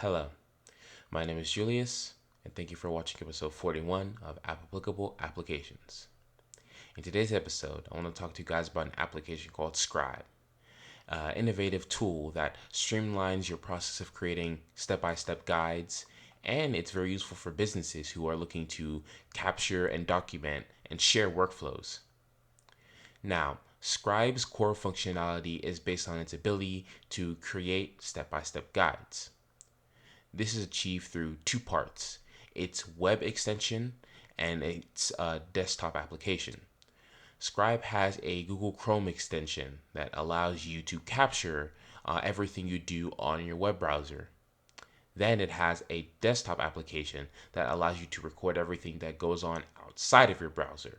Hello, my name is Julius, and thank you for watching episode 41 of Applicable Applications. In today's episode, I want to talk to you guys about an application called Scribe, an innovative tool that streamlines your process of creating step-by-step guides, and it's very useful for businesses who are looking to capture and document and share workflows. Now, Scribe's core functionality is based on its ability to create step-by-step guides. This is achieved through two parts: its web extension and its desktop application. Scribe has a Google Chrome extension that allows you to capture everything you do on your web browser. Then it has a desktop application that allows you to record everything that goes on outside of your browser.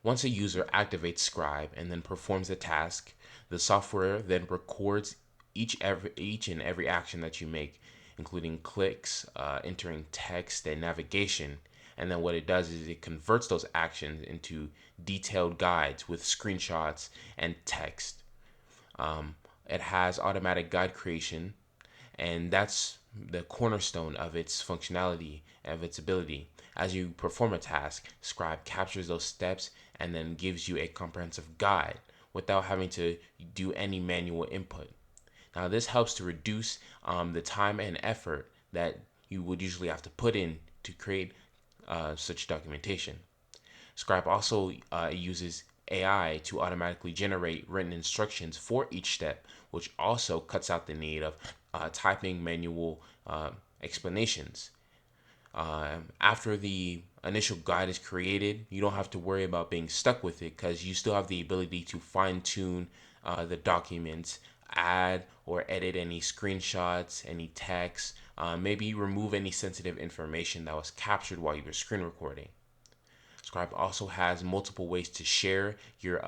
Once a user activates Scribe and then performs a task, the software then records each and every action that you make, including clicks, entering text, and navigation. And then what it does is it converts those actions into detailed guides with screenshots and text. It has automatic guide creation, and that's the cornerstone of its functionality, of its ability. As you perform a task, Scribe captures those steps and then gives you a comprehensive guide without having to do any manual input. Now, this helps to reduce the time and effort that you would usually have to put in to create such documentation. Scribe also uses AI to automatically generate written instructions for each step, which also cuts out the need of typing manual explanations. After the initial guide is created, you don't have to worry about being stuck with it because you still have the ability to fine tune the documents, add or edit any screenshots, any text, maybe remove any sensitive information that was captured while you were screen recording. Scribe also has multiple ways to share your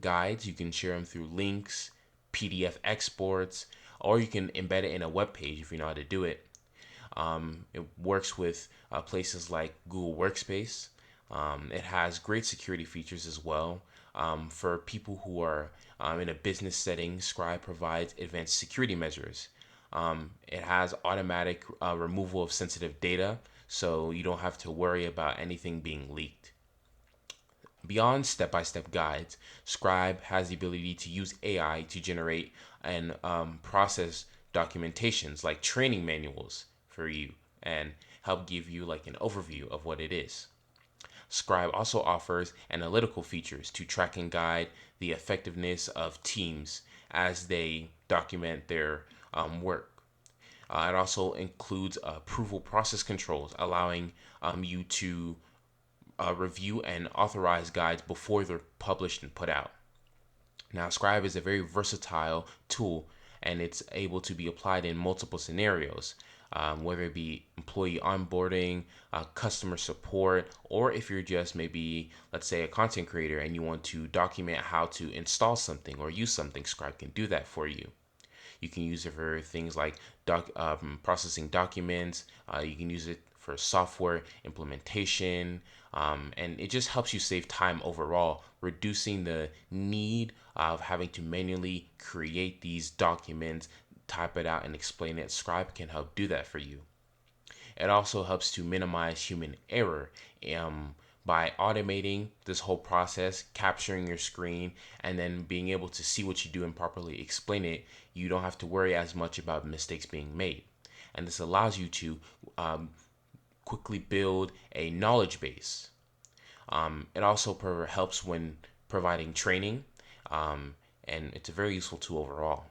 guides. You can share them through links, PDF exports, or you can embed it in a web page if you know how to do it. It works with places like Google Workspace. It has great security features as well. For people who are in a business setting, Scribe provides advanced security measures. It has automatic removal of sensitive data, so you don't have to worry about anything being leaked. Beyond step-by-step guides, Scribe has the ability to use AI to generate and process documentations like training manuals for you and help give you like an overview of what it is. Scribe also offers analytical features to track and guide the effectiveness of teams as they document their work. It also includes approval process controls, allowing you to review and authorize guides before they're published and put out. Now, Scribe is a very versatile tool, and it's able to be applied in multiple scenarios, whether it be employee onboarding, customer support, or if you're just maybe, let's say, a content creator and you want to document how to install something or use something, Scribe can do that for you. You can use it for things like processing documents. You can use it for software implementation, and it just helps you save time overall, reducing the need of having to manually create these documents, type it out, and explain it. Scribe can help do that for you. It also helps to minimize human error. By automating this whole process, capturing your screen, and then being able to see what you do and properly explain it, you don't have to worry as much about mistakes being made. And this allows you to quickly build a knowledge base. It also helps when providing training, and it's a very useful tool overall.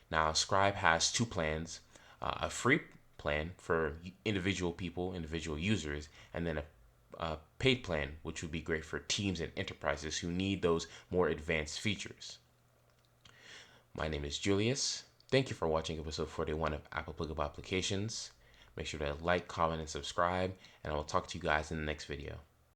Now, Scribe has two plans: a free plan for individual people, individual users, and then a paid plan, which would be great for teams and enterprises who need those more advanced features. My name is Julius. Thank you for watching episode 41 of Applicable Applications. Make sure to like, comment, and subscribe, and I will talk to you guys in the next video.